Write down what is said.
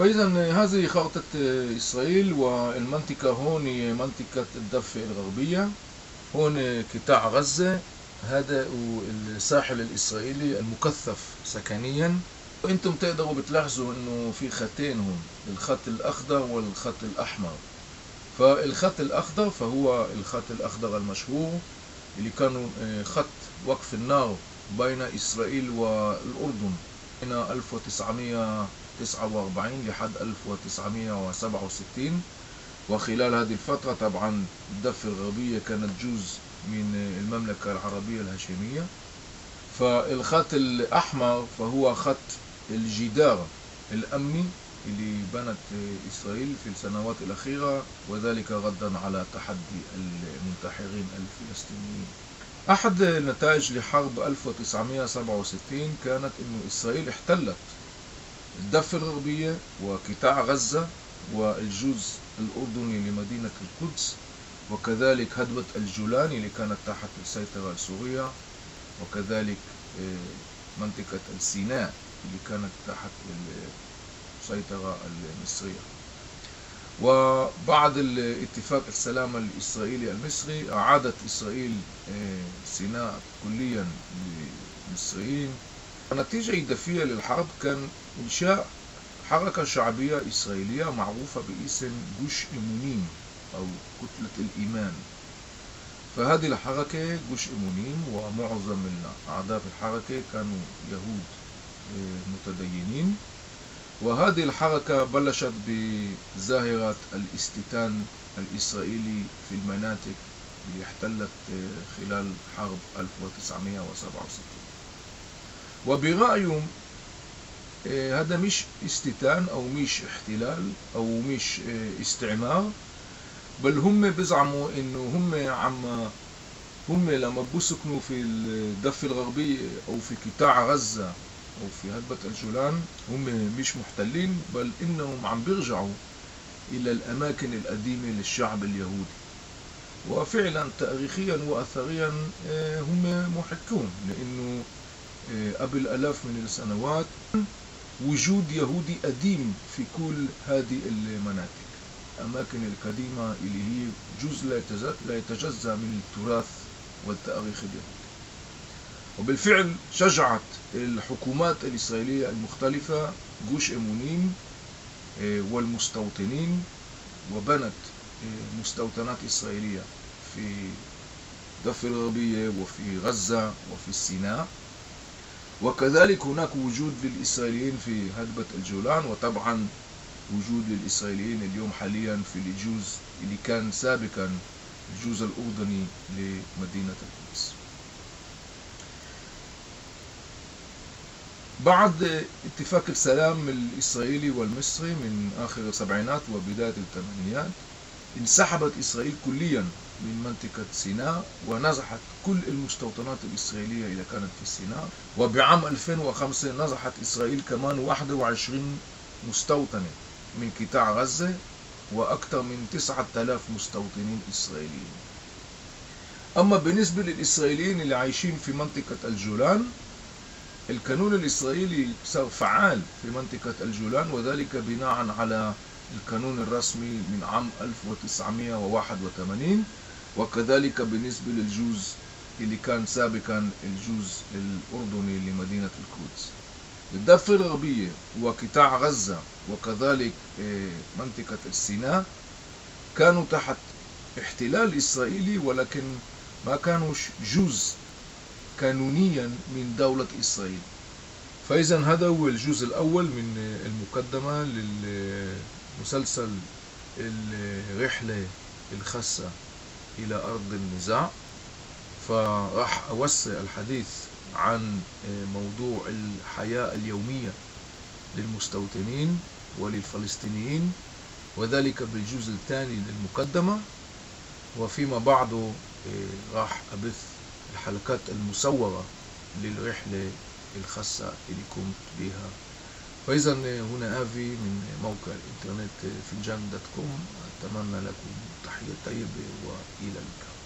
فإذا هذه خارطة إسرائيل، والمنطقة هون هي منطقة الضفة الغربية، هون قطاع غزة، هذا الساحل الإسرائيلي المكثف سكنيا. وانتم تقدروا بتلاحظوا انه في خطين هون، الخط الأخضر والخط الأحمر. فالخط الأخضر فهو الخط الأخضر المشهور اللي كانوا خط وقف النار بين إسرائيل والأردن من 1949 لحد 1967. وخلال هذه الفترة طبعا الضفة الغربية كانت جزء من المملكة العربية الهاشمية. فالخط الأحمر فهو خط الجدار الأمني اللي بنت إسرائيل في السنوات الأخيرة، وذلك ردا على تحدي المنتحرين الفلسطينيين. أحد النتائج لحرب 1967 كانت أن إسرائيل احتلت الضفة الغربية وقطاع غزة والجزء الأردني لمدينة القدس، وكذلك هضبة الجولان اللي كانت تحت السيطرة السورية، وكذلك منطقة سيناء اللي كانت تحت السيطرة المصرية. وبعد الاتفاق السلام الإسرائيلي المصري أعادت إسرائيل سيناء كليا للمصريين. النتيجة الإضافية للحرب كان إنشاء حركة شعبية إسرائيلية معروفة باسم جوش إمونيم أو كتلة الإيمان. فهذه الحركة جوش إمونيم ومعظم الأعضاء في الحركة كانوا يهود متدينين. وهذه الحركة بلشت بظاهرة الاستيطان الإسرائيلي في المناطق اللي احتلت خلال حرب 1967. وبرأيهم هذا مش استيطان أو مش احتلال أو مش استعمار، بل هم بزعموا إنه هم لما بسكنوا في الضفة الغربية أو في قطاع غزة أو في هضبة الجولان هم مش محتلين، بل إنهم عم بيرجعوا إلى الأماكن القديمة للشعب اليهودي. وفعلا تاريخيا وأثريا هم محقون، لأنه قبل آلاف من السنوات وجود يهودي قديم في كل هذه المناطق، الأماكن القديمة اللي هي جزء لا يتجزأ من التراث والتاريخ اليهودي. وبالفعل شجعت الحكومات الإسرائيلية المختلفة جوش إمونيم والمستوطنين، وبنت مستوطنات إسرائيلية في الضفة الغربية وفي غزة وفي سيناء. وكذلك هناك وجود للإسرائيليين في هضبة الجولان، وطبعا وجود للإسرائيليين اليوم حاليا في الجزء اللي كان سابقا الجزء الأردني لمدينة القدس. بعد اتفاق السلام الإسرائيلي والمصري من آخر السبعينات وبداية الثمانينات انسحبت إسرائيل كليا من منطقة سيناء ونزحت كل المستوطنات الإسرائيلية إذا كانت في سيناء. وبعام 2005 نزحت إسرائيل كمان 21 مستوطنة من قطاع غزة وأكثر من 9000 مستوطنين إسرائيليين. أما بالنسبة للإسرائيليين اللي عايشين في منطقة الجولان، القانون الإسرائيلي صار فعال في منطقة الجولان، وذلك بناء على القانون الرسمي من عام 1981. وكذلك بالنسبة للجزء اللي كان سابقا الجزء الأردني لمدينة القدس. الضفة الغربية وقطاع غزة وكذلك منطقة سيناء كانوا تحت احتلال إسرائيلي، ولكن ما كانوا جزء قانونيا من دولة إسرائيل. فإذا هذا هو الجزء الأول من المقدمة للمسلسل الرحلة الخاصة إلى أرض النزاع. فراح أوسع الحديث عن موضوع الحياة اليومية للمستوطنين وللفلسطينيين، وذلك بالجزء الثاني للمقدمة. وفيما بعده راح أبث الحلقات المصورة للرحلة الخاصة اللي قمت بها. فإذا هنا آفي من موقع الإنترنت finjan.com. أتمنى لكم تحية طيبة وإلى اللقاء.